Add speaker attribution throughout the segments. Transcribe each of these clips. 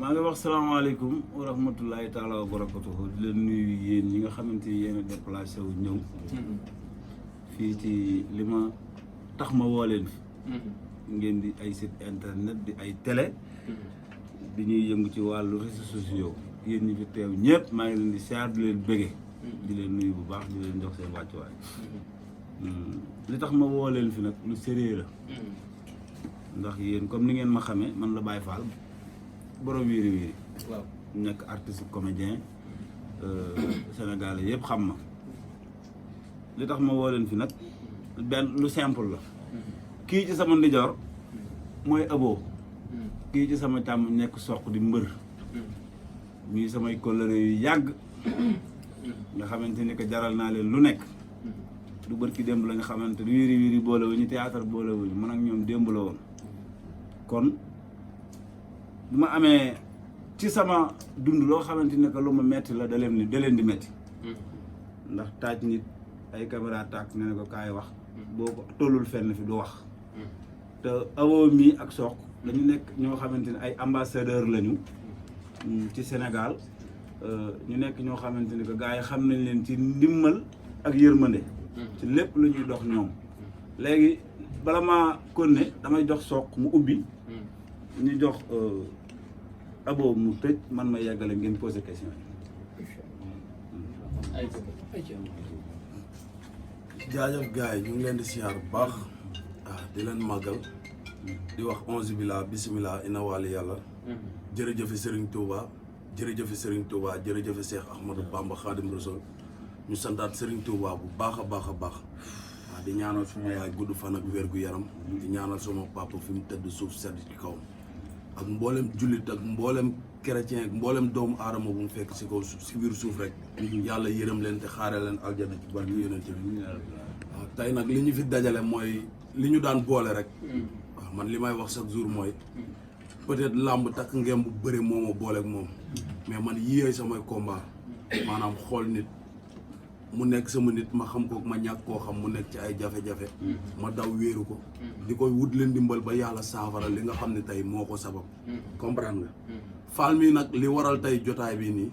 Speaker 1: maa ngi wax salaamaaleykum wa rahmatullahi taala wa barakatuhu di leen nuyu yéen ñi nga xamante ni yéen a déplacé wu ñëw fii ci li ma tax ma woo leen fi ngeen di ay site internet di ay télé di ñuy yëngu ci wàllu réseaux sociaux yéen ñi fi teew ñëpp maa ngi leen di siyaar di leen bëgge di leen nuyu bu baax di leen jox seen wàccuwaay li tax ma woo leen fi nag lu sérieux la ndax yéen comme ni ngeen ma xamee man la Baye Fall borom wiiri wiiri waaw nekk artiste comédien sénégalais yëpp xam ma li tax ma woo leen fi nag benn lu simple la kii ci sama ndijoor mooy Abo kii ci sama càmm nekk soq di mbër ñuy samay kóllëre yu yàgg nga xamante ni que jaral naa leen lu nekk du bërki démb la nga xamante ni wiiri wiiri boole wu ñu théâtre boole wu ñu man ak ñoom démb la woon kon bu ma amee ci sama dund loo xamante ne que lu ma metti la da leen di metti ndax taaj nit ay caméra tàkk ne ko kaay wax boo ko tollul fenn fi du wax te Abo mi ak Sokh dañu nekk ñoo xamante ne ay ambassadeur lañu ci Sénégal ñu nekk ñoo xamante ni que gars yi xam nañ leen ci ndimmal ak yërmande ci lépp lu ñuy dox ñoom léegi bala maa konne damay jox Sokh mu ubbi ñu jox Abo mu tëj man ma yeggale ngeen posé question
Speaker 2: jaajëf gars yi ñu ngi leen di siyaar bu baax di leen màggal di wax onze billah bisimilah ina wàlli yàlla jërëjëfe Serigne Touba jërëjëfe Serigne Touba jërëjëfe Cheikh Ahmadou Bamba Khadim Rassoul ñu santaat Serigne Touba bu baax a baax a baax di ñaanal suma yaay gudd fan ak wér gu yaram di ñaanal suma papa fi mu tëdd suuf sedd ci kawam ak mboolem jullit ak mboolem chrétien ak mboolem doomu aadama bu mu fekk si kaw suuf si biir suuf rek yàlla yërëm leen te xaare leen aljana ci barke yonent bi waaw tey nag li ñu fi dajale mooy li ñu daan boole rek waaw man li may wax chaque jour mooy peut-être làmb takk ngeen bu bëri moo ma boole ak moom mais man yiyee samay combat maanaam xool nit mu nekk sama nit ma xam ko ma ñàkk koo xam mu nekk ci ay jafe-jafe ma daw wéeru ko di koy wut leen dimbal ba yàlla saafara li nga xam ne tey moo ko sabab comprendre nga Fall mi nag li waral tey jotaay bi nii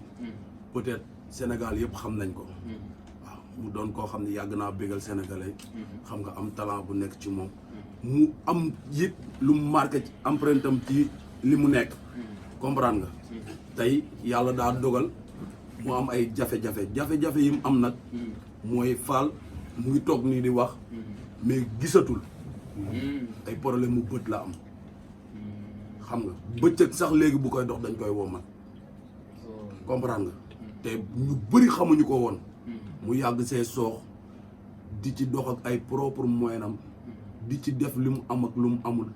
Speaker 2: peut-être Sénégal yëpp xam nañ ko waaw mu doon koo xam ne yàgg naa bégal sénégalais xam nga am talent bu nekk ci moom mu am it lu mu marqué ci empreinte am ci li mu nekk comprendre nga tey yàlla daa dogal mu am ay jafe-jafe yi mu am nag mooy Fall mu ngi toog nii di wax mais gisatul ay problème mu bët la am xam nga bëccëg sax léegi bu koy dox dañ koy womal comprendre nga te ñu bëri xamuñu ko woon mu yàgg see soox di ci dox ak ay propre moyenam di ci def li mu am ak lu mu amul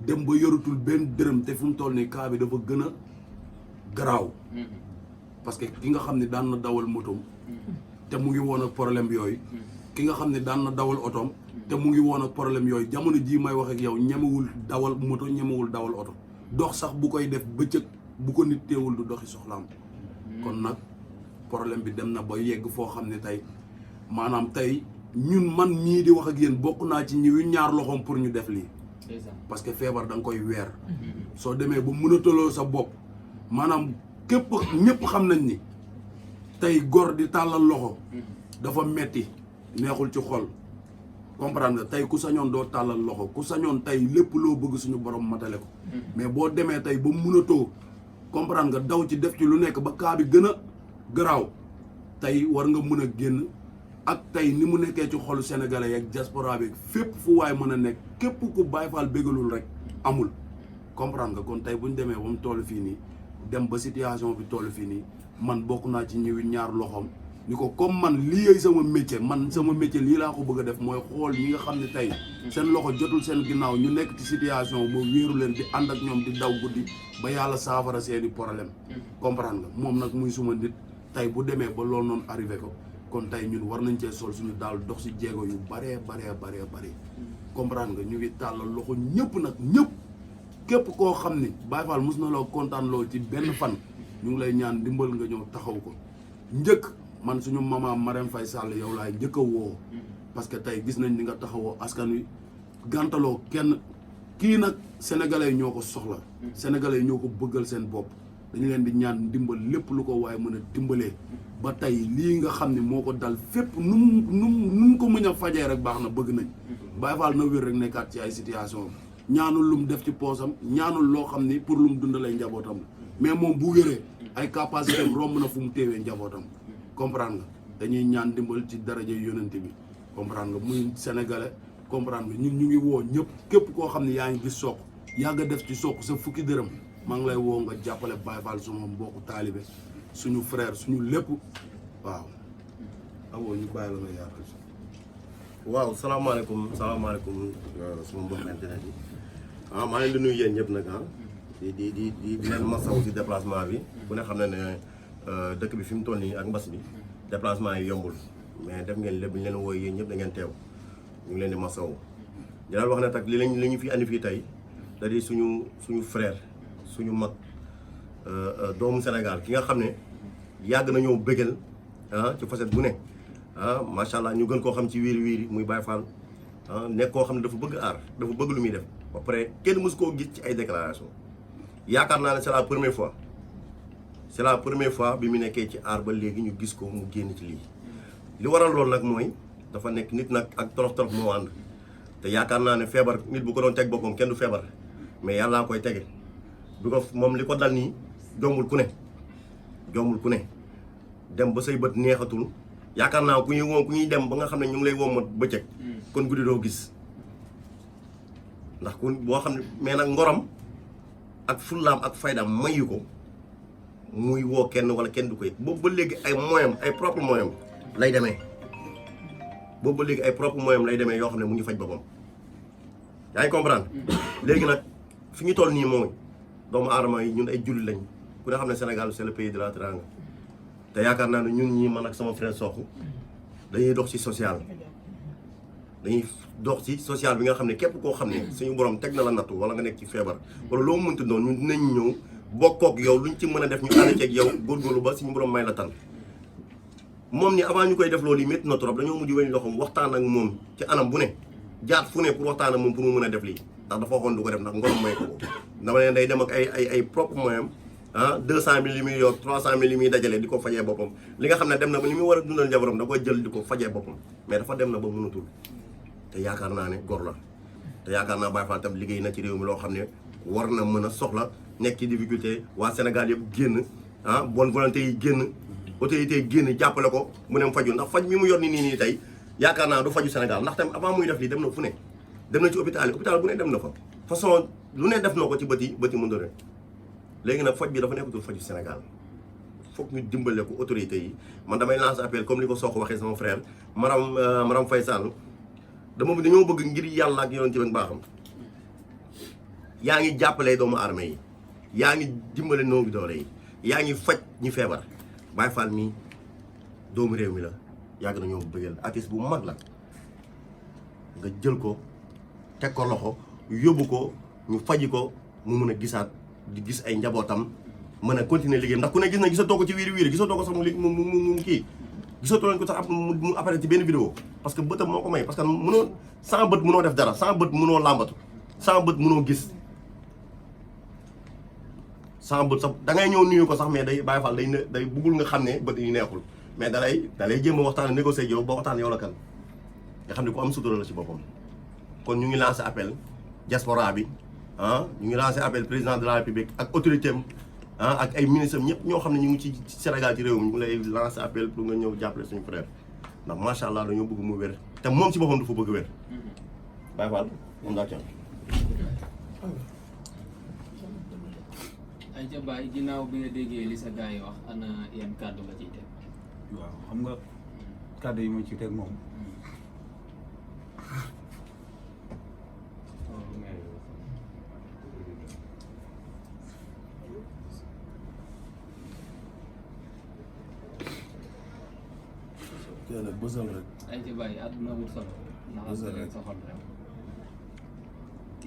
Speaker 2: dem ba yorutul benn dërëm te fu mu toll nii cas bi dafa gën a garaaw parce que ki nga xam ne daan na dawal motoom te mu ngi woon ak problème yooyu ki nga xam ne daan na dawal otoom te mu ngi woon ak problème yooyu jamono jii may wax ak yow ñemewul dawal moto ñemewul dawal oto dox sax bu koy def bëccëg bu ko nit teewul du doxi soxlaam kon nag problème bi dem na ba yegg foo xam ne tey maanaam tey ñun man mii di wax ak yéen bokk naa ci ñi ñaar loxoom pour ñu def lii parce que feebar da nga koy weer soo demee ba mënataloo sa bopp maanaam képp ñëpp xam nañ ni tey góor di tàllal loxo dafa metti neexul ci xol comprendre nga tey ku sañoon doo tàllal loxo ku sañoon tey lépp loo bëgg suñu borom matale ko mais boo demee tey ba mënatoo comprendre nga daw ci def ci lu nekk ba kaa bi gën a garaaw tey war nga mën a génn ak tey ni mu nekkee ci xolu sénégalais yi ak diaspora bi fépp fu waay mën a nekk képp ku Baye Fall bégalul rek amul comprendre nga kon tey bu ñu demee ba mu toll fii nii dem ba situation bi toll fii nii man bokk naa ci ñëwi ñaar loxoom ni ko comme man lii sama métier lii laa ko bëgg a def mooy xool ñi nga xam ne tey seen loxo jotul seen ginnaaw ñu nekk ci situation moo wéeru leen di ànd ak ñoom di daw guddi ba yàlla saafara seeni problème comprendre nga moom nag muy suma nit tey bu demee ba loolu noonu arrivé ko kon tey ñun war nañ cee sol suñu daal dox si jéego yu baree comprendre nga ñu ngi tàllal loxo ñëpp nag ñëpp képp koo xam ni Baye Fall mos na loo kontaan lool ci benn fan ñu ngi lay ñaan dimbal nga ñëw taxaw ko njëkk man suñu maman Marème Faye Sall yow laay njëkk a woo parce que tey gis nañ ni nga taxawoo askan wi gàntaloo kenn kii nag sénégalais ñoo ko soxla sénégalais ñoo ko bëggal seen bopp dañu leen di ñaan ndimbal lépp lu ko waaye mën a dimbalee ba tey lii nga xam ne moo ko dal fépp nu ko mën a fajee rek baax na bëgg nañ Baye Fall na wér rek nekkaat ci ay situation ñaanul lu mu def ci poosam ñaanul loo xam ni pour lu mu dundalee njabootam mais moom bu wéree ay capacité am romb na fu mu téewee njabootam comprendre nga dañuy ñaan dimbal ci daraja yonente bi comprendre nga muy sénégalais comprendre nga ñun ñu ngi woo ñëpp képp koo xam ne yaa ngi gis Sokh yàgg a def ci Sokh sa fukki dërëm maa ngi lay woo nga jàppale Baye Fall suma mbokku taalibe suñu frère suñu lépp waaw awoo ñu bàyyi la nga yaatal
Speaker 3: waaw salaamaaleykum suma mbokk internet yi maa leen di nuyu yéen ñëpp nag di leen masawu si déplacement bi ku ne xam ne dëkk bi fi mu toll nii ak mbas bi déplacement yi yombul mais def ngeen lépp ñu leen wooy yéen ñëpp da ngeen teew ñu ngi leen di masawu di leen wax ne tak li ñu fi andi fii tey da di suñu frère suñu mag doomu Sénégal ki nga xam ne yàgg nañoo bëggal ci facette bu ne macha allah ñu gën koo xam ci wiiri muy Baye Fall nekk koo xam ne dafa bëgg aar dafa bëgg lu muy def ba pare kenn mësu koo gis ci ay déclaration yaakaar naa ne c'est la première fois bi mu nekkee ci aar ba léegi ñu gis ko mu génn ci lii li waral loolu nag mooy dafa nekk nit nag ak torof moo ànd te yaakaar naa ne feebar nit bu ko doon teg boppam kenn du feebar mais yàllaa koy tege bi ko moom li ko dal nii jombul ku ne dem ba say bët neexatul yaakaar naa ku ñuy dem ba nga xam ne ñu ngi lay wommat bëccëg kon guddi doo gis ndax ku boo xam ne mais nag ngoram ak fullaam ak faydaam mayu ko muy woo kenn wala kenn du ko yëg boobu ba léegi ay moyens ay propre moyens lay demee yoo xam ne mu ngi faj boppam yaa ngi comprendre léegi nag fi ñu toll nii mooy doomu aadama yi ñun ay jullit lañ ku ne xam ne Sénégal c'est le pays de la teranga te yaakaar naa ne ñun ñii man ak sama frère Sokh dañuy dox ci social bi nga xam ne képp koo xam ne suñu borom teg na la nattu wala nga nekk ci feebar wala loo mënti doon ñun dinañ ñëw bokkook yow luñ ci mën a def ñu ànd ceeg yow góorgóorlu ba suñu borom may la tan moom ni avant ñu koy def loolu yi métti na trop dañoo mujj weñ loxoom waxtaan ak moom ci anam bu ne jaat fu ne pour waxtaan ak moom pour mu mën a def lii ndax dafa waxoon du ko def ndax ngorom may ko dama ne day dem ak ay propre moyen 200 000 li muy yor 300 000 li muy dajale di ko fajee boppam li nga xam ne dem na ba li muy war a dundal njaboram da koy jël di ko fajee boppam mais dafa dem na ba mënatul te yaakaar naa ne gor la te yaakaar naa Baye Fall tam liggéey na ci réew mi loo xam ne war na mën a soxla nekk ci difficulté waa Sénégal yëpp génn bonne volonté yi génn autorité yi génn jàppale ko mu dem faju ndax faj mi mu yor nii tey yaakaar naa du faju Sénégal ndax tam avant muy def lii dem na fu ne dem na ci hôpital bu ne dem na fa façon lu ne def na ko ci bëti mëndore léegi nag faj bi dafa nekkatul faju Sénégal foog ñu dimbale ko autorité yi man damay lancer appel comme li ko Sokh waxee sama frère Maram Faye Sall dañoo bëgg ngir yàlla ak yoon ci ben baaxam yaa ngi jàppale doomu aadama yi yaa ngi dimbale noogi doole yi yaa ngi faj ñi feebar Baye Fall mi doomu réew mi la yàgg nañoo bëggal artiste bu mag la nga jël ko teg ko loxo yóbbu ko ñu faji ko mu mën a gisaat di gis ay njabootam mën a continuer liggéey ndax ku ne gis na gisatoo ko ci wiiri gisatoo ko sax mu kii gisatoo leen ko sax mu apparaître ci benn vidéo parce que bëtam moo ko may parce que mënoo sans bët mënoo def dara sans bët mënoo làmbatu sans bët mënoo gis sans bët sax da ngay ñëw nuyu ko sax mais day Baye Fall day buggul nga xam ne bët yi neexul mais dalay jéem a waxtaan négocier yow ba waxtaan yow la kan nga xam ne ku am sutura la ci boppam kon ñu ngi lancé appel diaspora bi ñu ngi lancé appel président de la république ak autorité am ak ay ministres ñëpp ñoo xam ne ñu ngi ci Sénégal ci réew mi ñu ngi lay lancé appel pour nga ñëw jàppale suñu frère ndax macha allah dañoo bëgg mu wér te moom ci boppam dafa bëgg wér. Baye Fall moom daa
Speaker 4: ay ca Baye ginnaaw bi nga déggee li sa gars yi wax ana yan kàddu nga ciy teg.
Speaker 1: waaw xam nga kàddu yi ma ci teg moom.
Speaker 2: kenn bësal rek.
Speaker 4: ay ca Baye àdduna wut solo.
Speaker 2: bësal rek
Speaker 4: ndax sa xol rek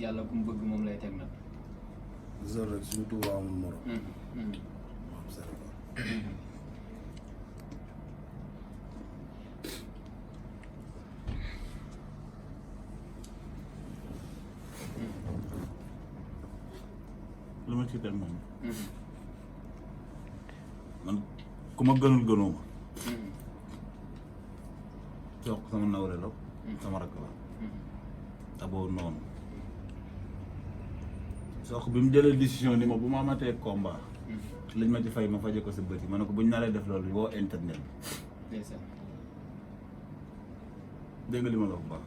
Speaker 4: yàlla ku mu bëgg moom lay teg nag.
Speaker 2: bësal rek suñu Tuubaa amul morom. waaw Sénégal.
Speaker 1: lu ma ci teg moom. ku ma gënul gënoo ma soq sama nawle la sama rakk la Abo noonu soq bi mu jëlee décision ni ma bu ma amatee combat liñ ma ci fay ma faje ko sa bët yi ma ne ko buñ naree def loolu woo internet bi dégg nga li ma la wax bu baax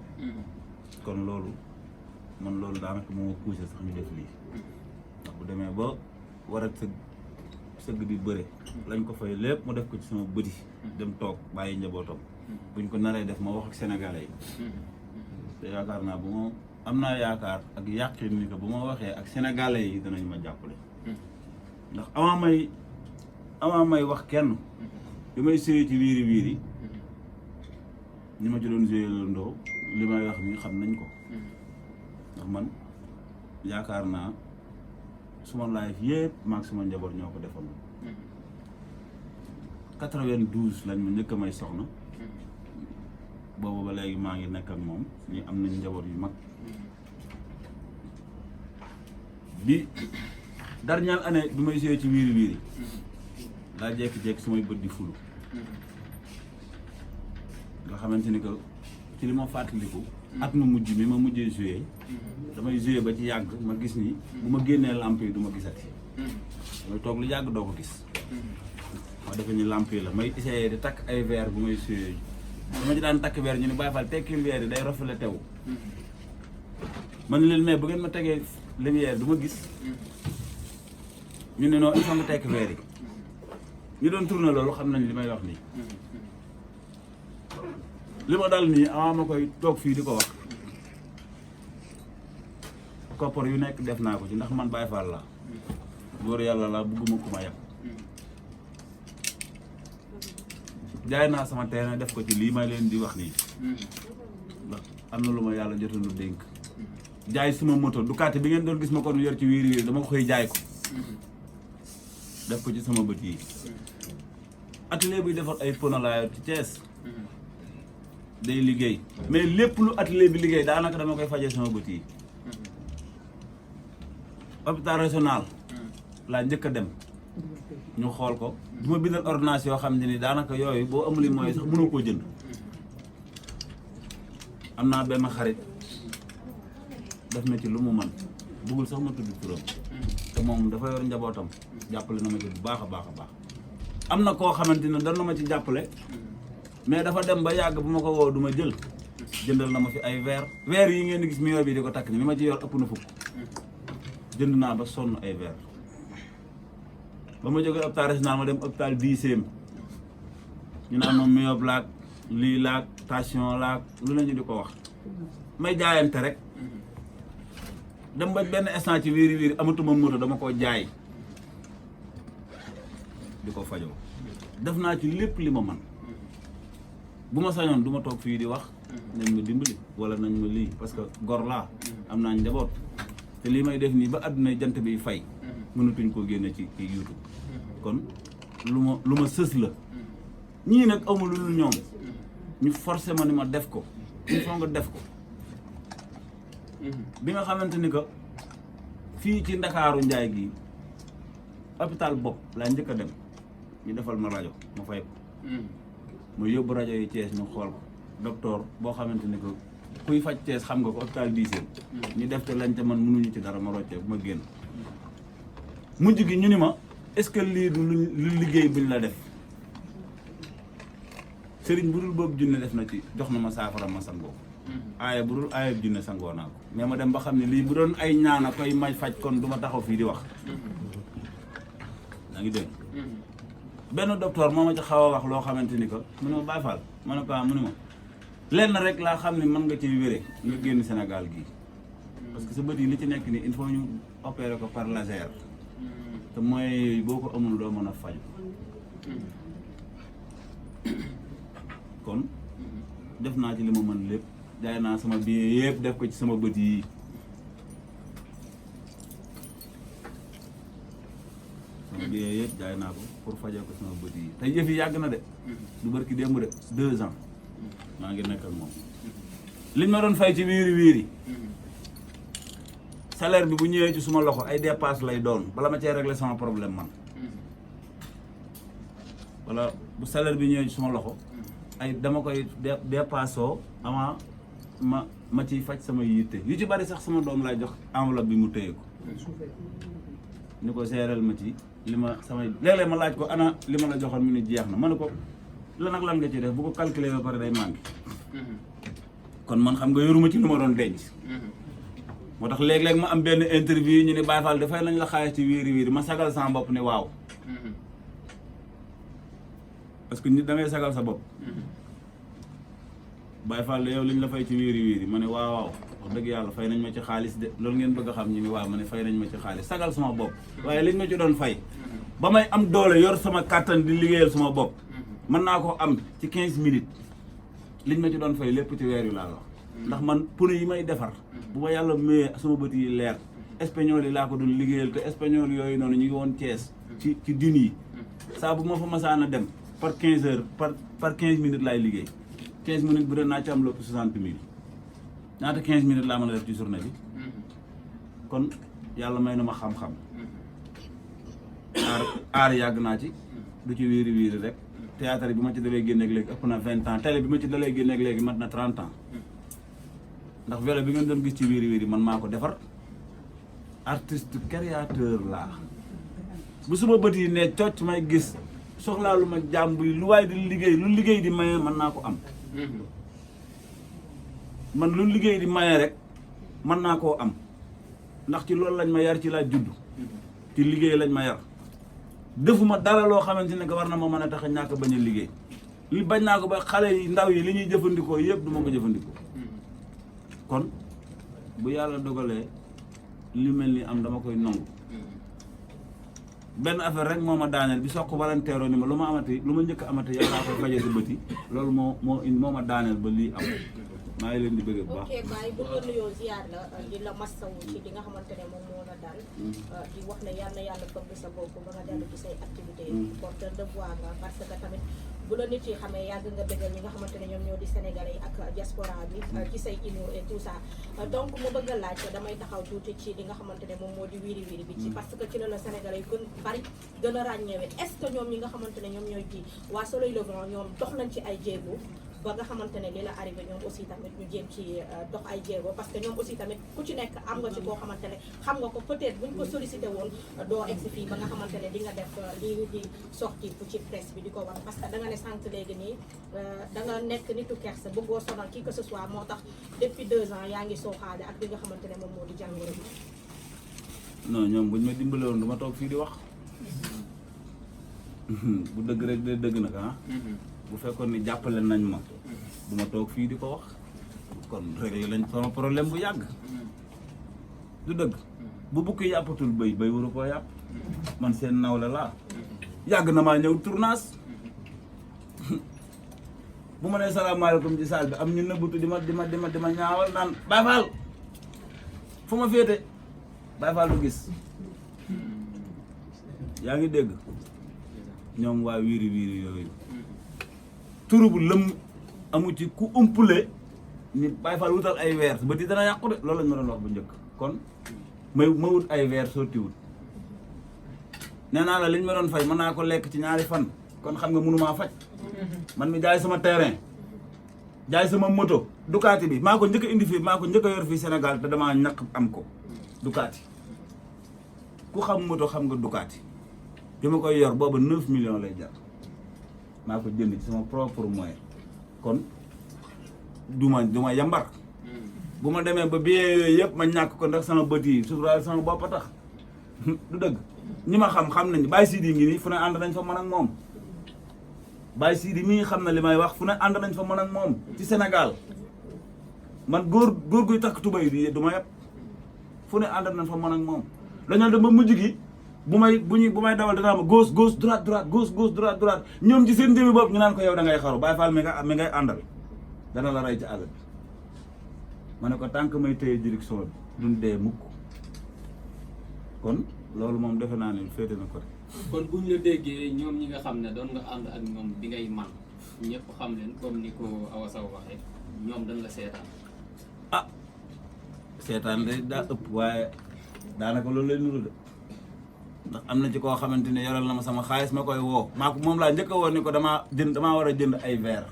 Speaker 1: kon loolu man loolu daanaka moo poussé sax ñu def lii ndax bu demee ba war a sëgg di bëre lañ ko fay lépp mu def ko ci sama bëti dem toog bàyyi njabootam buñ ko naree def ma wax ak sénégalais yi te yaakaar naa bu ma am naa yaakaar ak yàqin ni que bu ma waxee ak sénégalais yi danañ ma jàppale ndax avant may wax kenn bi may sëy ci wiiri wiiri ñi ma ci doon joué ndoo li may wax ni xam nañ ko ndax man yaakaar naa suma life yëpp maag suma njaboot ñoo ko defoon 92 lañ ma njëkk a may soxna boobu ba léegi maa ngi nekk ak moom ñu am nañ njaboot yu mag bi dernière année bi may joué ci wiiri wiiri laa jékki-jékki sumay bët di fulu nga xamante ni que ci li ma fàttaliku at mu mujj mi ma mujjee joué damay joué ba ci yàgg ma gis ni bu ma génnee lamp yi du ma gisati damay toog lu yàgg doo ko gis ma defe ni lamp yi la may essayé di takk ay verre bu may joué dama ci daan takk verre ñu ni Baye Fall tekkil verre yi day rafetlu tew man leen mais bu ngeen ma tegee lumière du ma gis ñu ne non il faut nga tekk verre yi ñu doon tourné loolu xam nañ li may wax nii li ma dal nii avant ma koy toog fii di ko wax koppar yu nekk def naa ko ci ndax man Baye Fall laa góor yàlla laa bugguma ku ma yàq jaay naa sama terrain def ko ci lii may leen di wax nii ndax am na lu ma yàlla jotoon lu dénk jaay suma moto Ducati bi ngeen doon gis ma ko yor ci wiiri wiiri dama ko koy jaay ko def ko ci sama bët yi atelier buy defar ay pono laa yor ci Thiès day liggéey mais lépp lu atelier bi liggéey daanaka dama koy fajee sama bët yi hôpital régional laa njëkk a dem ñu xool ko du ma bindal ordonnance yoo xam ne ni daanaka yooyu boo amuli mooy sax mënoo koo jënd am naa benn xarit def na ci lu mu man bëggul sax ma tudd turam te moom dafa yor njabootam jàppale na ma ci bu baax a baax a baax am na koo xamante ne doon na ma ci jàppale mais dafa dem ba yàgg bu ma ko woo du ma jël jëndal na ma fi ay verre yi ngeen di gis million bi di ko takk ni li ma ci yor ëpp na fukk jënd naa ba sonn ay verre ba ma jógee hôpital régional ma dem hôpital 10e ñu naan moom million laak lii laak tension laak lu la ñu di ko wax may jaayante rek dem ba benn instant ci wiiri wiiri amatuma moto dama koo jaay di ko fajoo def naa ci lépp li ma man bu ma sañoon du ma toog fii di wax nañ ma dimbali wala nañ ma lii parce que gor laa am naa njaboot te lii may def nii ba àdduna jant bi fay mënatuñ koo génne ci YouTube kon lu ma sës la ñii nag amul lu ñoom ñu forcé ma ni ma def ko il faut nga def ko bi nga xamante ni que fii ci Ndakaaru Njaay gi hôpital bopp laa njëkk a dem ñu defal ma rajo ma fay ko ma yóbbu rajo yi Thiès ñu xool ko docteur boo xamante ni que kuy faj Thiès xam nga ko hôpital 10e ñu def te lañ te man mënuñu ci dara ma roccee bu ma génn mujj gi ñu ni ma est-ce que lii du lu liggéey buñ la def sëriñ bu dul boobu junne def na ci jox na ma saafara ma sangoo aaya bu dul aaya junne sangoo naa ko mais ma dem ba xam ne lii bu doon ay ñaana koy may faj kon du ma taxaw fii di wax yaa ngi dégg benn docteur moo ma ci xaw a wax loo xamante ni que mu ne ma Baye Fall ma ne ko mu ne ma lenn rek laa xam ne mën nga ci wéré nga génn Sénégal gii parce que sa bët yi li ci nekk nii il faut ñu opérer ko par laser te mooy boo ko amul doo mën a faj kon def naa ci li ma mën lépp jaay naa sama billet yëpp def ko ci sama bët yi sama billet yëpp jaay naa ko pour fajee ko sama bët yi tey yëf yi yàgg na de du barki démb de 2 ans maa ngi nekk ak moom liñ ma doon fay ci wiiri wiiri salaire bi bu ñëwee ci suma loxo ay dépasse lay doon bala ma cee régler sama problème man wala bu salaire bi ñëwee suma loxo ay dama koy dépassoo avant ma ciy faj sama yitte yu ci bari sax sama doom laay jox enveloppe bi mu téye ko ni ko seeral ma ci li ma samay léeg-léeg ma laaj ko ana li ma la joxoon mu ne jeex na ma ne ko lan ak lan nga ci def bu ko calculer ba pare day manqué kon man xam nga yoruma ci lu ma doon denc moo tax léeg-léeg ma am benn interview ñu ne Baye Fall dafay nañ la xaalis ci wiiri wiiri ma sagal sama bopp ne waaw parce que nit da ngay sagal sa bopp Baye Fall yow liñ la fay ci wiiri wiiri ma ne waaw wax dëgg yàlla fay nañ ma ci xaalis de loolu ngeen bëgg a xam ñu ni waaw ma ne fay nañ ma ci xaalis sagal sama bopp waaye liñ ma ci doon fay ba may am doole yor sama kàttan di liggéeyal sama bopp mën naa ko am ci 15 minutes liñ ma ci doon fay lépp ci weer yu laa wax ndax man pneu yi may defar bu ma yàlla mayee sama bët yi leer espagnol yi laa ko doon liggéeyal te espagnol yooyu noonu ñu ngi woon Thiès ci din yi saa bu ma fa masaan a dem par 15 heures par 15 minutes laay liggéey 15 minutes bu dee naa ci am lépp 60 000 ñaata 15 minutes laa mën a def ci journée bi kon yàlla may na ma xam-xam aar yàgg naa ci du ci wiiri wiiri rek théâtre bi ma ci dalee génneeg léegi ëpp na 20 ans télé bi ma ci dalee génneeg léegi mat na 30 ans ndax vélo bi ngeen doon gis ci wiiri wiiri man maa ko defar artiste créateur laa bu suma bët yi ne cocc may gis soxlaa lu ma jàmb yi lu waaye di liggéey lu liggéey di maye mën naa ko am man lu liggéey di maye rek mën naa koo am ndax ci loolu lañ ma yar ci laa judd ci liggéey lañ ma yar defuma dara loo xamante ne que war na ma mën a tax a ñàkk bañ a liggéey li bañ naa ko ba xale yi ndaw yi li ñuy jëfandikoo yëpp du ma ko jëfandikoo kon bu yàlla dogalee li mel ni am dama koy nangu benn affaire rek moo ma daaneel bi soq volontaire ni ma lu ma amati lu ma njëkk amati yaa ngaa koy faje si bëti loolu moo ma daaneel ba lii am maa ngi leen di bëgg bu baax.
Speaker 5: ok Baye bu ñu nuyoo ziar la di la masawu ci li nga xamante ne moom moo la dal di wax ne yal na yàlla fëgg sa bopp ba nga dellu ci say activité porteur de voix nga parce que tamit bu la nit yi xamee yàgg nga bëggal ñi nga xamante ne ñoom ñoo di sénégalais yi ak diaspora bi ci say humour et tout ça donc mu bëgg a laaj damay taxaw tuuti ci li nga xamante ne moom moo di wiiri wiiri bi ci parce que ci la sénégalais yi gën bari gën a ràññeewee est-ce que ñoom ñi nga xamante ne ñoom ñooy di waa Soleil Levant ñoom dox nañ ci ay jéego ba nga xamante ne li la arrivé ñoom aussi tamit ñu jéem ci dox ay jéego parce que ñoom aussi tamit ku ci nekk am nga ci koo xamante ne xam nga ko peut-être buñ ko sollicité woon doo egsi fii ba nga xamante ne di nga def lii di sorti bu ci presse bi di ko wax parce que da nga ne sànq léegi nii da nga nekk nitu kersa bëggoo sonal qui que ce soit moo tax depuis 2 ans yaa ngi sooxaale ak li nga xamante ne moom moo di jàngoro bi.
Speaker 1: non ñoom buñ ma dimbale woon du ma toog fii di wax bu dëgg rek de dëgg nag ah. bu fekkoon ni jàppale nañ ma du ma toog fii di ko wax kon réglé lañ sama problème bu yàgg du dëgg bu bukki yàppatul bëy bëy waru koo yàpp man seen nawle laa yàgg na maa ñëw tournage bu ma nee salaamaaleykum ci salle bi am ñu nëbbutu di ma ñaawal naan Baye Fall fu ma féete Baye Fall du gis yaa ngi dégg ñoom waa wiiri wiiri yooyu turu bu lëm amu ci ku umpule ni Baye Fall wutal ay weer ba di dana yàqu de loolu lañ ma doon wax bu njëkk kon ma wut ay weer sottiwut nee naa la liñ ma doon fay mën naa ko lekk ci 2 fan kon xam nga mënumaa faj man mi jaay sama terrain jaay sama moto Ducati bi maa ko njëkk a indi fii maa ko njëkk a yor fii Sénégal te damaa ñàkk am ko Ducati ku xam moto xam nga Ducati bi ma koy yor booba 9 millions lay jar maa ko jënd ci sama propre moyen kon du ma yambar bu ma demee ba bien yooyu yëpp ma ñàkk ko ndax sama bët yi suturaal sama bopp a tax du dëgg ñi ma xam nañ Baye Sidi ngi nii fu ne ànd nañ fa mën ak moom Baye Sidi mii xam na li may wax fu ne ànd nañ fa mën ak moom ci Sénégal man góor guy takk tubay di du ma yëpp fu ne ànd nañ fa mën ak moom dañoo dem ba mujj gi bu may dawal danaa ma gauche droite gauche droite ñoom ci seen jëmi bopp ñu naan ko yow da ngay xaru Baye Fall mi ngay àndal dana la rey ci àll bi ma ne ko tànk may téye direction bi duñ dee mukk kon loolu moom defe naa ne féete na ko rek.
Speaker 4: kon buñ la déggee ñoom ñi nga xam ne doon nga ànd ak ñoom bi ngay man ñëpp xam leen comme ni ko Awa Sow waxee ñoom dañ la seetaan.
Speaker 1: seetaan de daa ëpp waaye daanaka loolu lay nuru de ndax am na ci koo xamante ne yoral na ma sama xaalis ma koy woo moom laa njëkk a woo ni ko damaa war a jënd ay verre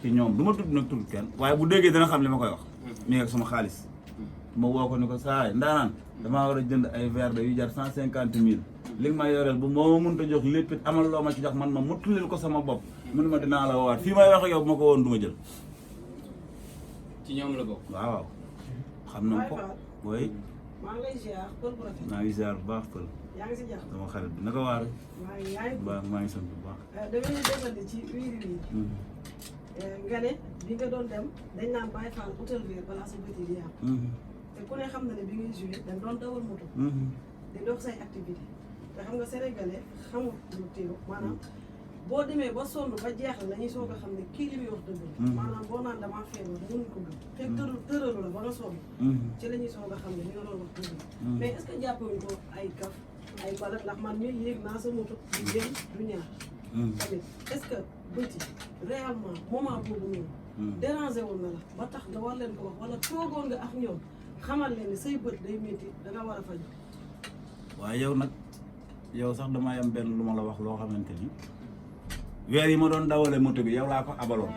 Speaker 1: ci ñoom du ma tudd nag tudd kenn waaye bu déggee dina xam li ma koy wax mi ngi ak sama xaalis ma woo ko ni ko saay ndaanaan damaa war a jënd ay verre yu jar 150 000 li nga ma yoreel bu moo ma mënta jox lépp it amal loo ma ci jox man ma muttulil ko sama bopp mun ma dinaa la woowaat fii may wax ak yow bu ma ko woon du ma jël
Speaker 4: ci ñoom la bokk.
Speaker 1: waaw xam na ko booy
Speaker 6: maa ngi lay ziar pël bu rafet.
Speaker 1: maa ngi ziar bu baax pël
Speaker 6: yaa ngi si jàmm.
Speaker 1: sama xarit bi naka waar
Speaker 6: yaa ngi
Speaker 1: maa ngi sant bu baax
Speaker 6: damay déggante ci wiiri wiiri. nga ne bi nga doon dem dañ naan bàyyi faal utal weer balaa sa bët yi di yàqu. te ku ne xam na ne bi ngay joué dañ doon dawal moto. di dox say activité te xam nga sénégalais xamul lu téew maanaam boo demee ba sonn ba jeexal la ñuy soog a xam ne kii li muy wax dëgg la. maanaam boo naan damaa feebar mënuñ ko gëm. fekk tëralu la ba nga sonn. ci la ñuy soog a xam ne li nga doon wax dëgg la. mais est ce que jàppewuñ ko ay kaf ay balat ndax man mii yéeg naa sa moto du jëm du ñaar. tamit est ce que bëti réellement moment boobu noonu. dérangé woon na la ba tax nga war leen ko wax wala toogoon nga ak ñoom xamal leen ne say bët day métti da nga war a faj.
Speaker 1: waaye yow nag yow sax damay am benn lu ma la wax loo xamante ni weer yi ma doon dawale moto bi yow laa ko abaloon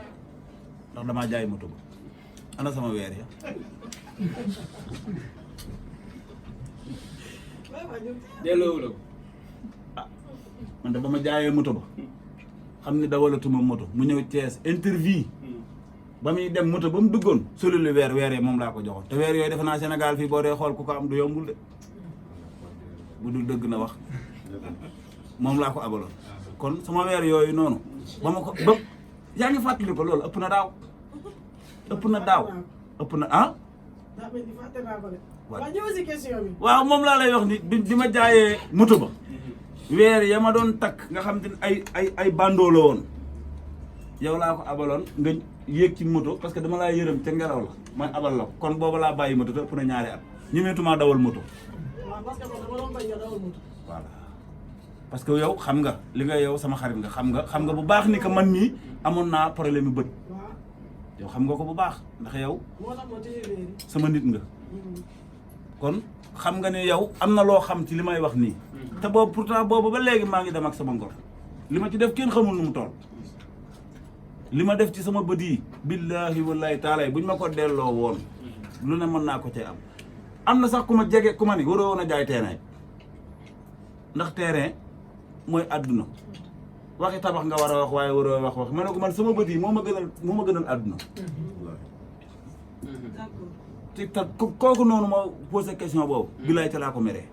Speaker 1: ndax damaa jaay moto ba ana sama weer ya
Speaker 4: delloo la ko.
Speaker 1: ah man de ba ma jaayee moto ba xam ni dawalatuma moto mu ñëw Thiès interview ba muy dem moto ba mu duggoon soluli weer yi moom laa ko joxoon te weer yooyu defe naa Sénégal fii boo dee xool ku ko am du yombul de bu dul dëgg na wax moom laa ko abaloon kon sama weer yooyu noonu ba ma ko ba yaa ngi fàttali ko loolu ëpp na daaw ëpp na ah
Speaker 6: daa mel ni fàtte naa ko de. waaw ñëw si question bi.
Speaker 1: waaw moom laa lay wax ni bi ma jaayee moto ba weer ya ma doon takk nga xam te ne ay bandoo la woon yow laa ko abaloon nga yéeg ci moto parce que dama laa yërëm ca ngelaw la man abal la ko kon booba laa bàyyi moto te ëpp na ñaari at ñemeetuma dawal moto
Speaker 6: waaw parce que dama doon bañ nga dawal moto.
Speaker 1: voilà parce que yow xam nga li nga yow sama xarit nga xam nga bu baax ni que man mii amoon naa problème yu bët
Speaker 6: waaw
Speaker 1: yow xam nga ko bu baax ndax yow
Speaker 6: moo tax ma téye léegi.
Speaker 1: sama nit nga kon xam nga ne yow am na loo xam ci li may wax nii te boobu pourtant boobu ba léegi maa ngi dem ak sama ngor li ma ci def kenn xamul nu mu toll li ma def ci sama bët yi billaahi wallaahi taala buñ ma ko delloo woon lu ne mën naa ko cee am na sax ku ma jege ku ma ni waroo woon a jaay terrain ndax terrain mooy àdduna waxi tabax nga war a wax waaye waroo wax ma ne ko man sama bët yi moo ma gënal àdduna
Speaker 6: d'accord.
Speaker 1: te kooku noonu ma posé question boobu bilaay ca laa ko meree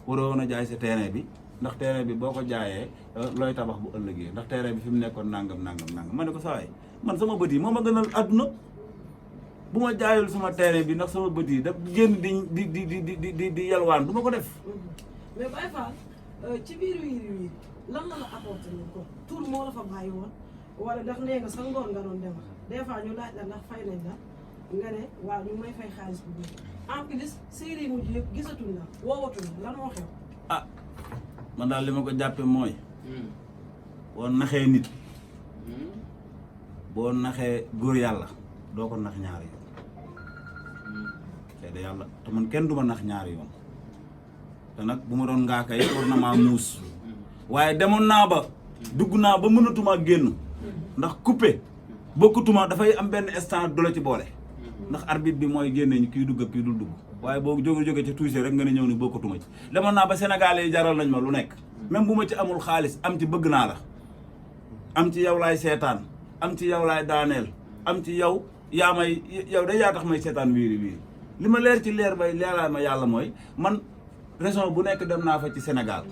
Speaker 1: waroo woon a jaay sa terrain bi ndax terrain bi boo ko jaayee looy tabax bu ëllëgee ndax terrain bi fi mu nekkoon nangam ma ne ko sawaay man sama bët yi moo ma gënal àdduna bu ma jaayul sama terrain bi ndax sama bët yi da génn di yalwaan du ma ko def
Speaker 6: mais Baye Fall ci biir wiiri lan la apporté nañ ko tur moo la fa bàyyi woon wala ndax nee nga sa ngoon nga doon dem des fois ñu laaj la ndax fay nañ la nga ne waaw ñu may fay xaalis bu bëri en plus série mujj yëpp gisatuñ la woowatuñ la lan moo xew.
Speaker 1: ah man daal li ma ko jàppe mooy boo naxee nit boo naxee góor yàlla doo ko nax ñaari yoon seede yàlla te man kenn du ma nax ñaari yoon te nag bu ma doon ngaaka yi war na maa muus waaye demoon naa ba dugg naa ba mënatuma génn ndax coupé bokkutuma dafay am benn instant du la ci boole ndax arbitre bi mooy génne ñu kii dugg ak kii dul dugg waaye boo jóge ci touché rek nga ne ñëw ni bokkatuma ci demoon naa ba Sénégalais yi jaral nañ ma lu nekk même bu ma ci amul xaalis am ci bëgg naa la am ci yow laay seetaan am ci yow laay daaneel am ci yow yaa may yow day yaa tax may seetaan wiiri li ma leer ci leer bay leeraa ma yàlla mooy man région bu nekk dem naa fa ci Sénégal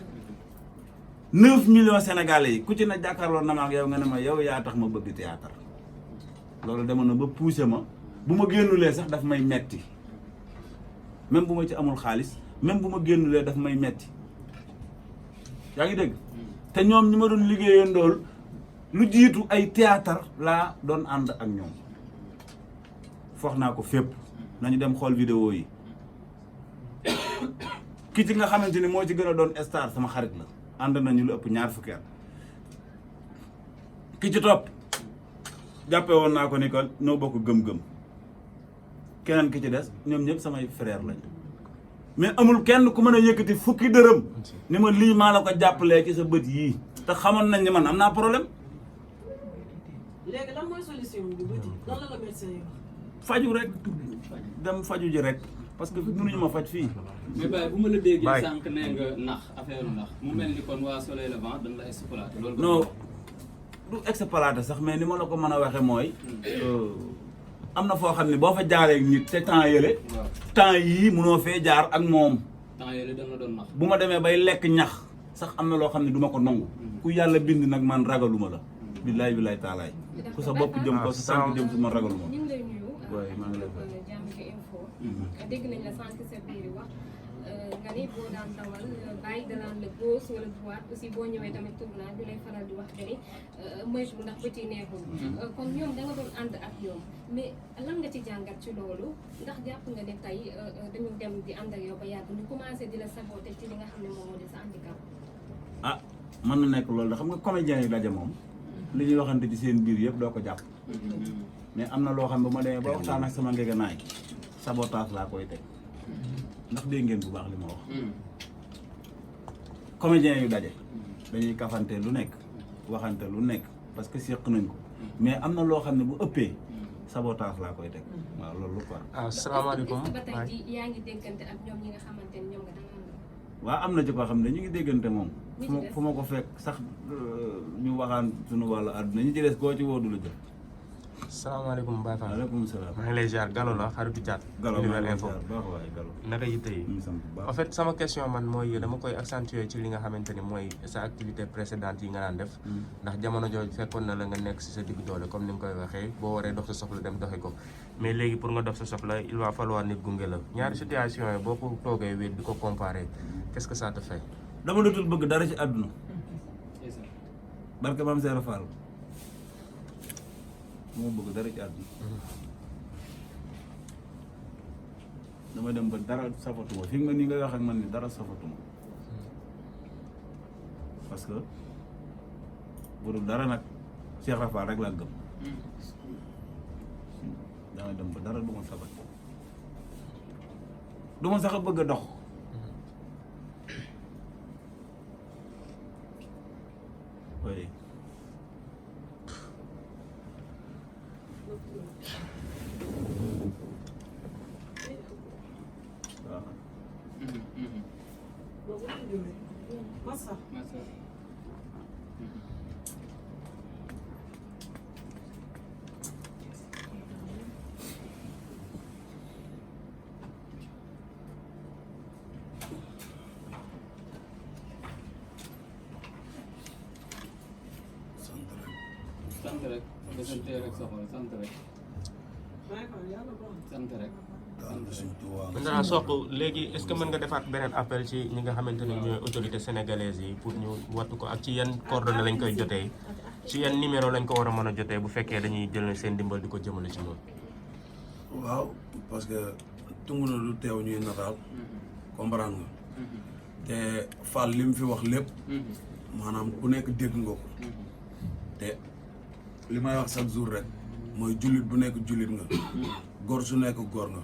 Speaker 1: 9 millions Sénégalais yi ku ci na jàkkaarloo na ma ak yow nga ne ma yow yaa tax ma bëgg théâtre loolu demoon na ba poussé ma bu ma génnulee sax daf may metti même bu ma ci amul xaalis même bu ma génnulee daf may metti yaa ngi dégg te ñoom ñi ma doon liggéeyandool lu jiitu ay théâtre laa doon ànd ak ñoom foog naa ko fépp nañu dem xool vidéo yi ki ci nga xamante ni moo ci gën a doon star sama xarit la ànd nañu lu ëpp ñaar fukki at ki ci topp jàppe woon naa ko ni ko ñoo bokk gëm-gëm keneen ki ci des ñoom ñëpp samay frère lañu mais amul kenn ku mën a yëkkati fukki dërëm ni ma lii maa la ko jàppalee ci sa bët yii te xamoon nañ ni man am naa problème.
Speaker 6: léegi lan mooy solution bi bët yi lan la la médecin yi wax.
Speaker 1: faju rek dem faju ji rek parce que mënuñu ma faj fii.
Speaker 4: mais Baye bu ma la déggee sànq nee nga nax affaire nax mu mel ni kon waa Soleil Levant dañ la exploité loolu.
Speaker 1: non du exploité sax mais ni ma la ko mën a waxee mooy am na foo xam ne boo fa jaaree nit te temps yële. temps yii munoo fee jaar ak moom.
Speaker 4: temps yële dañ la doon nax.
Speaker 1: bu ma demee bay lekk ñax sax am na loo xam ne du ma ko nangu. ku yàlla bind nag man ragaluma la. billaay billaay taalaay. ku sa bopp jëm ko sa tànk jëm si man ragaluma.
Speaker 7: ñu ngi lay nuyu.
Speaker 1: waaye maa ngi lay fay.
Speaker 7: Jàmmji Info. dégg nañ la sànq sa biir wax nga ni boo daan dawal bàyyi danaan la gauche wala droite aussi boo ñëwee tamit tournage bi lay faral di wax que ni moytu ndax bët yi neexul. kon ñoom da nga doon ànd ak ñoom mais lan nga ci jàngat ci loolu ndax jàpp nga ne tey dañu dem di ànd ak yow ba yàgg ñu commencé di la saboter ci li nga xam ne moom moo di sa handicap.
Speaker 1: ah mën na nekk loolu da xam nga comédien yi daje moom li ñuy waxante ci seen biir yëpp doo ko jàpp mais am na loo xam ne bu ma demee ba waxtaan ak sama ngeganaay sabotage laa koy teg ndax dégg ngeen bu baax li ma wax comédien yu daje dañuy kafante lu nekk waxante lu nekk parce que seq nañ ko mais am na loo xam ne bu ëppee sabotage laa koy teg waaw loolu quoi.
Speaker 8: asalaamaaleykum.
Speaker 7: est-ce que ba tey jii yaa ngi déggante ak ñoom ñi nga xamante ni ñoom nga daan àndal.
Speaker 1: waaw am na ci koo xam ne ñu ngi déggante moom fu ma ko fekk sax ñu waxaan suñu wàllu àdduna ñu ci des koo ci woo du la jël.
Speaker 8: salaamaaleykum Baye Fall.
Speaker 1: waaleykum salaam.
Speaker 8: maa ngi lay ziar Gallo la xaritu Thiat.
Speaker 1: Gallo
Speaker 8: Univers Info
Speaker 1: baax waaye Gallo.
Speaker 8: naka yitte yi. en fait sama question man mooy dama koy accentuer ci li nga xamante ni mooy sa activité précédente yi nga daan def. ndax jamono jooju fekkoon na la nga nekk si sa digg doole comme ni nga koy waxee boo waree dox sa soxla dem doxi ko mais léegi pour nga dox sa soxla il va falloir nit gunge la ñaari situation yi boo ko toogee wéet di ko comparer qu'est-ce que ça te fait.
Speaker 1: dama dootul bëgg dara ci àdduna. barke Maam Seera Fall. moo bëgg dara ci àdduna dama dem ba dara safatuma fi nga ni ngay wax ak man ni dara safatuma parce que bu dul dara nag Cheikh Rafal rek laa gëm dama dem ba dara du ma sabat du ma sax a bëgg a dox oui
Speaker 6: boobu la ñu jógee massa.
Speaker 4: sant rek desante rek soxla sant rek
Speaker 6: Baye Fall yàlla baax na.
Speaker 4: sant rek.
Speaker 8: maintenant Sokh léegi est-ce que mën nga defaat beneen appel ci ñi nga xamante ni ñooy autorités sénégalaises yi pour ñu wattu ko ak ci yan coordonnées lañ koy jotee ci yan numéro lañ ko war a mën a jotee bu fekkee dañuy jël seen dimbal di ko jëmale ci moom.
Speaker 2: waaw parce que tungu na lu teew ñuy nataal comprendre nga te Fall li mu fi wax lépp maanaam ku nekk dégg nga ko te li may wax chaque jour rek mooy jullit bu nekk jullit nga góor su nekk góor nga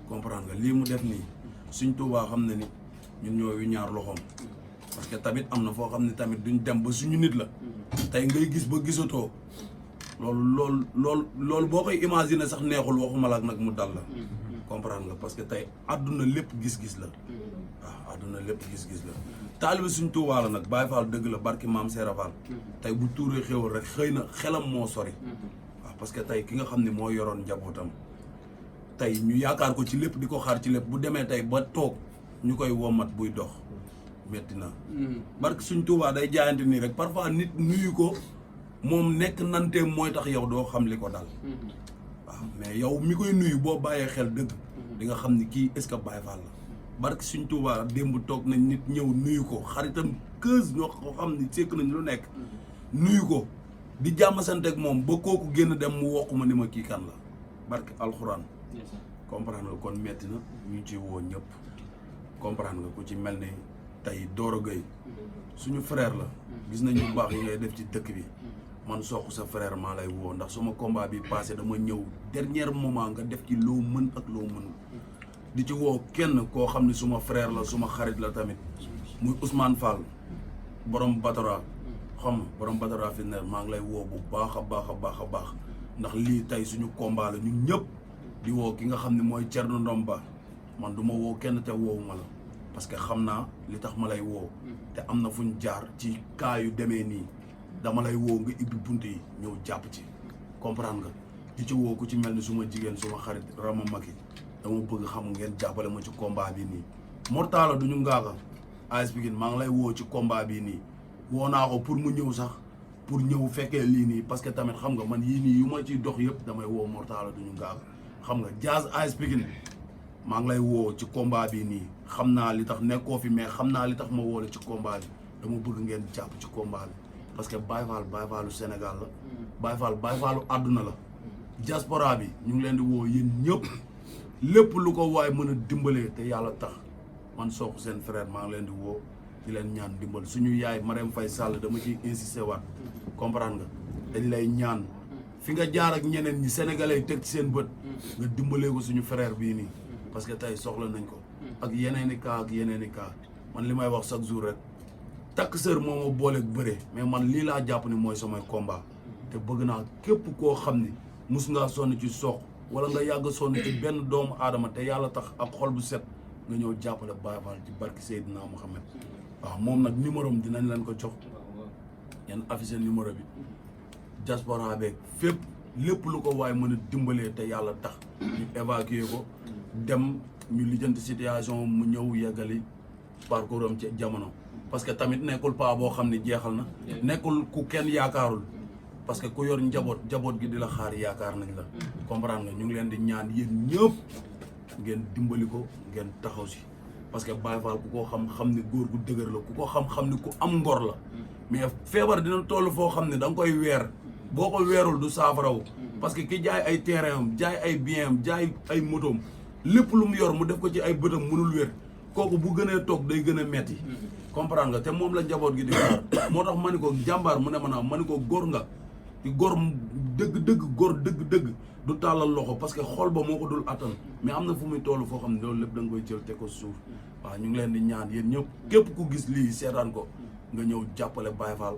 Speaker 2: comprendre nga lii mu def nii suñ Tuubaa xam ne ni ñun ñoo yu ñaar loxoom parce que tamit am na foo xam ne tamit duñ dem ba suñu nit la tey ngay gis ba gisatoo loolu boo koy imaginer sax neexul waxuma la ak nag mu dal la comprendre nga parce que tey àdduna lépp gis-gis la waaw àdduna lépp gis-gis la taalibe suñ Tuubaa la nag Baay Faal dëgg la barki maam Seera Faal tey bu tuuree xéwal rek xëy na xelam moo sori waaw parce que tey ki nga xam ne moo yoroon njabootam tey ñu yaakaar ko ci lépp di ko xaar ci lépp bu demee tey ba toog ñu koy womat buy dox metti na barki suñ Tuubaa day jaayante nii rek parfois nit nuyu ko moom nekk nanteem mooy tax yow doo xam li ko dal waaw mais yow mi koy nuyu boo bàyyee xel dëgg di nga xam ni kii est-ce que Baye Fall la barki suñ Tuubaa démb toog nañ nit ñëw nuyu ko xaritam keuse ñoo ko xam ni sekk nañ lu nekk nuyu ko di jàmm sant ak moom ba kooku génn dem mu wokk ma ni ma kii kan la barki alxuraan comprendre nga kon metti na ñu ci woo ñëpp comprendre nga ku ci mel ni tey Doro Gueye suñu frère la gis nañu bu baax yi ngay def ci dëkk bi man Sokh sa frère maa lay woo ndax suma combat bi passé dama ñëw dernier moment nga def ci loo mën ak loo mënul di ci woo kenn koo xam ne suma frère la suma xarit la tamit muy Ousmane Fall borom Batara xam nga borom Batara fi ne maa ngi lay woo bu baax a baax a baax a baax ndax lii tey suñu combat la ñun ñëpp di woo ki nga xam ne mooy Thierno Ndomba man du ma woo kenn te woowuma la parce que xam naa li tax ma lay woo te am na fuñ jaar ci cas yu demee nii dama lay woo nga ibbi bunt yi ñëw jàpp ci comprendre nga di ci woo ku ci mel ni suma jigéen suma xarit Rama Maki dama bëgg xam ngeen jàppale ma ci combat bi nii Mortala duñu ngaaga AS Pikine maa ngi lay woo ci combat bi nii woo naa ko pour mu ñëw sax pour ñëw fekkee lii nii parce que tamit xam nga man yii nii yu ma ciy dox yëpp damay woo Mortala duñu ngaaga xam nga Jazz AS Pikine maa ngi lay woo ci combat bi nii xam naa li tax nekkoo fi mais xam naa li tax ma woo la ci combat bi dama bëgg ngeen jàpp ci combat bi parce que Baye Fallu Sénégal la Baye Fallu àdduna la diaspora bi ñu ngi leen di woo yéen ñëpp lépp lu ko waay mën a dimbalee te yàlla tax man Sokh seen frère maa ngi leen di woo di leen ñaan dimbal suñu yaay Marème Faye Sall dama ciy insister waat comprendre nga dañ lay ñaan fi nga jaar ak ñeneen ñi sénégalais yi teg ci seen bët nga dimbalee ko suñu frère bii nii parce que tey soxla nañ ko ak yeneen i cas man li may wax chaque jour rek takk sër moo ma booleeg bëre mais man lii laa jàpp ni mooy samay combat te bëgg naa képp koo xam ni mus ngaa sonn ci Sokh wala nga yàgg sonn ci benn doomu aadama te yàlla tax ak xol bu set nga ñëw jàppale Baye Fall ci barki Seydina Mohamed waaw moom nag numéro am dinañ leen ko jox ngeen affiché numéro bi diaspora beeg fépp lépp lu ko waaye mën a dimbalee te yàlla tax ñu évacuer ko dem ñu lijjanti situation mu ñëw yeggali parcours am ci jamono parce que tamit nekkul paa boo xam ne jeexal na nekkul ku kenn yaakaarul parce que ku yor njaboot gi di la xaar yaakaar nañ la comprendre nga ñu ngi leen di ñaan yéen ñëpp ngeen dimbali ko ngeen taxaw si parce que Baye Fall ku ko xam ne góor gu dëgër la ku ko xam ne ku am ngor la mais feebar dina toll foo xam ne da nga koy weer boo ko weerul du saafarawu parce que ki jaay ay terrain am jaay ay bien am jaay ay motoom lépp lu mu yor mu def ko ci ay bëtam mënul wér kooku bu gënee toog day gën a metti comprendre nga te moom la njaboot gi di xaar moo tax ma ni ko jàmbaar mu ne ma ni ko góor nga góor dëgg du tàllal loxo parce que xol ba moo ko dul attan mais am na fu muy toll foo xam ne loolu lépp da nga koy jël te ko suuf waaw ñu ngi leen di ñaan yéen ñëpp képp ku gis lii seetaan ko nga ñëw jàppale Baye Fall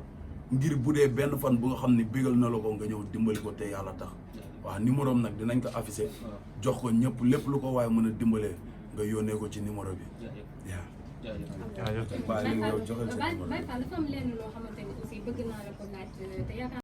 Speaker 2: ngir bu dee benn fan bu nga xam ne bégal na la ko nga ñëw dimbali ko te yàlla tax waaw numéro am nag dinañ ko affiché jox ko ñëpp lépp lu ko waaye mën a dimbalee nga yónnee ko ci numéro bi waaw.
Speaker 7: Baye Fall dafa am lenn loo xamante ni aussi bëgg naa la ko laaj te yaakaar